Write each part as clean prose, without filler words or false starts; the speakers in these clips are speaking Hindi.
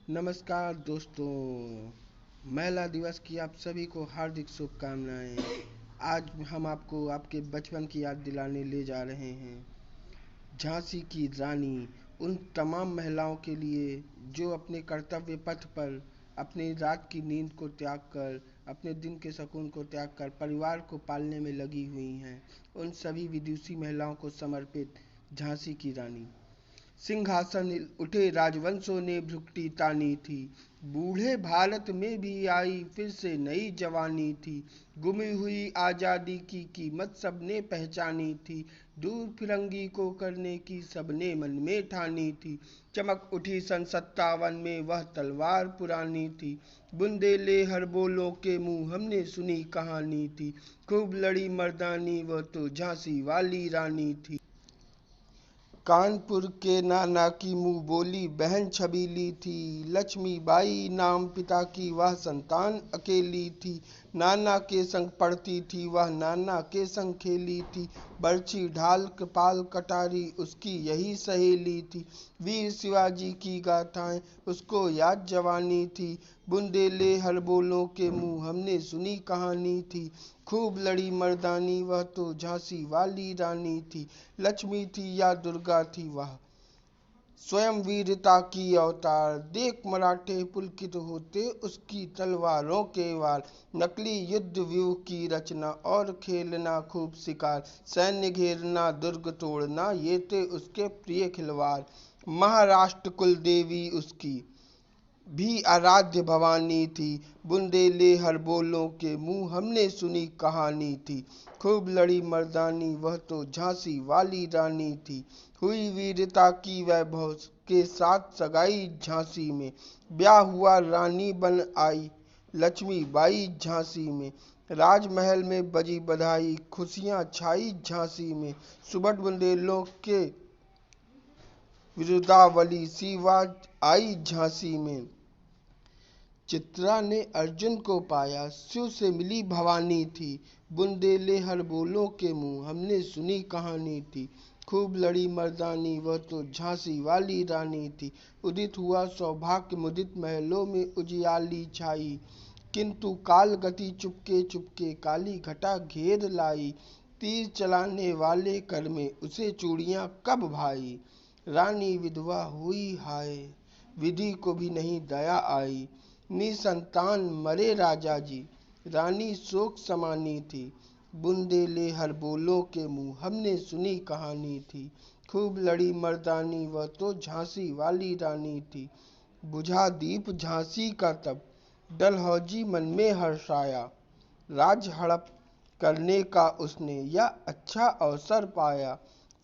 नमस्कार दोस्तों, महिला दिवस की आप सभी को हार्दिक शुभकामनाएं। आज हम आपको आपके बचपन की याद दिलाने ले जा रहे हैं। झांसी की रानी उन तमाम महिलाओं के लिए जो अपने कर्तव्य पथ पर अपनी रात की नींद को त्याग कर, अपने दिन के सुकून को त्याग कर परिवार को पालने में लगी हुई हैं। उन सभी विदुषी महिलाओं को समर्पित झांसी की रानी। सिंहासन उठे राजवंशों ने भ्रुकुटी तानी थी, बूढ़े भारत में भी आई फिर से नई जवानी थी। गुमी हुई आजादी की कीमत सबने पहचानी थी, दूर फिरंगी को करने की सबने मन में ठानी थी। चमक उठी सन 57 में वह तलवार पुरानी थी, बुंदेले हर बोलों के मुंह हमने सुनी कहानी थी। खूब लड़ी मर्दानी वह तो झांसी वाली रानी थी। कानपुर के नाना की मुंह बोली बहन छबीली थी, लक्ष्मीबाई नाम पिता की वह संतान अकेली थी। नाना के संग पढ़ती थी वह, नाना के संग खेली थी, बरछी ढाल कृपाल कटारी उसकी यही सहेली थी। वीर शिवाजी की गाथाएं उसको याद जवानी थी, बुंदेले हर बोलों के मुंह हमने सुनी कहानी थी। खूब लड़ी मर्दानी वह तो झांसी वाली रानी थी, लक्ष्मी थी या दुर्गा थी वह, स्वयं वीरता की अवतार। देख मराठे पुलकित होते उसकी तलवारों के वार, नकली युद्ध व्यूह की रचना और खेलना खूब शिकार। सैन्य घेरना दुर्ग तोड़ना ये थे उसके प्रिय खिलवाड़। महाराष्ट्र कुल देवी उसकी भी आराध्य भवानी थी, बुंदेले हर बोलों के मुंह हमने सुनी कहानी थी। खूब लड़ी मर्दानी वह तो झांसी वाली रानी थी, हुई वीरता की वैभव के साथ सगाई झांसी में। ब्याह हुआ रानी बन आई लक्ष्मीबाई झांसी में, राजमहल में बजी बधाई खुशियां छाई झांसी में। सुबह बुंदेलों के विरुदावली सी आवाज आई झांसी में। चित्रा ने अर्जुन को पाया शिव से मिली भवानी थी, बुंदेले हर बोलों के मुंह हमने सुनी कहानी थी। खूब लड़ी मर्दानी वह तो झांसी वाली रानी थी, उदित हुआ सौभाग्य मुदित महलों में उजियाली छाई, किंतु काल गति चुपके चुपके काली घटा घेर लाई। तीर चलाने वाले कर में उसे चूड़ियां कब भाई, रानी विधवा हुई हाय विधि को भी नहीं दया आई। निसंतान मरे राजा जी, रानी शोक समानी थी, बुंदेले हर बोलों के मुंह हमने सुनी कहानी थी। खूब लड़ी मर्दानी वह तो झांसी वाली रानी थी, बुझा दीप झांसी का तब डलहौजी मन में हर्षाया। राज हड़प करने का उसने या अच्छा अवसर पाया,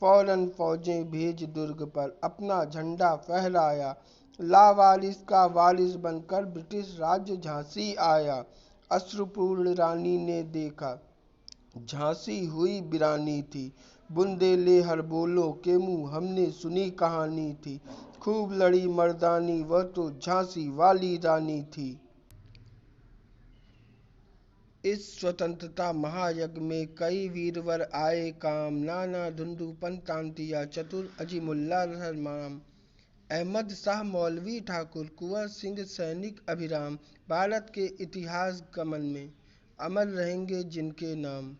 फौरन फौजें भेज दुर्ग पर अपना झंडा फहराया। लावारिस का वारिस बनकर ब्रिटिश राज्य झांसी आया, अश्रुपूर्ण रानी ने देखा झांसी हुई वीरानी थी, बुंदेले हर बोलों के मुंह हमने सुनी कहानी थी। खूब लड़ी मर्दानी वह तो झांसी वाली रानी थी। इस स्वतंत्रता महायज्ञ में कई वीरवर आए काम, नाना धुंधु पंतांतिया चतुर अजीमुल्ला रहमान, अहमद शाह मौलवी ठाकुर कुंवर सिंह सैनिक अभिराम। भारत के इतिहास गमन में अमर रहेंगे जिनके नाम,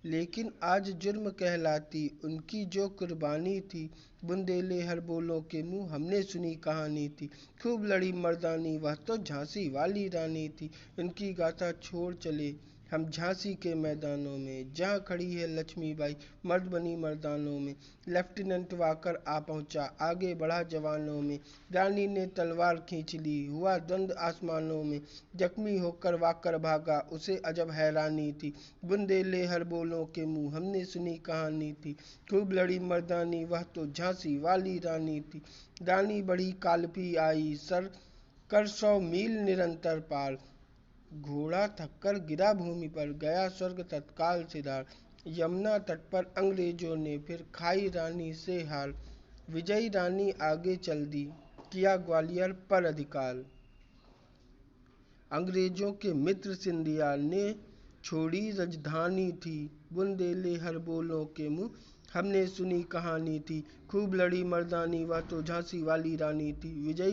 लेकिन आज जुर्म कहलाती उनकी जो कुर्बानी थी, बुंदेले हर बोलों के मुंह हमने सुनी कहानी थी। खूब लड़ी मर्दानी वह तो झांसी वाली रानी थी, उनकी गाथा छोड़ चले हम झांसी के मैदानों में, जहाँ खड़ी है लक्ष्मीबाई मर्द बनी मर्दानों में। लेफ्टिनेंट वाकर आ पहुंचा आगे बढ़ा जवानों में, रानी ने तलवार खींच ली हुआ द्वंद आसमानों में। जख्मी होकर वाकर भागा उसे अजब हैरानी थी, बुंदेले हर बोलों के मुंह हमने सुनी कहानी थी। खूब लड़ी मर्दानी वह तो झांसी वाली रानी थी, रानी बढ़ी कालपी आई सर कर 100 मील निरंतर पार। घोड़ा थककर गिरा भूमि पर गया स्वर्ग तत्काल सिधार, यमुना तट पर अंग्रेजों ने फिर खाई रानी से हार। विजयी रानी आगे चल दी किया ग्वालियर पर अधिकार, अंग्रेजों के मित्र सिंधिया ने छोड़ी राजधानी थी, बुंदेले हर बोलों के मुंह हमने सुनी कहानी थी। खूब लड़ी मर्दानी वह तो झांसी वाली रानी थी, विजयी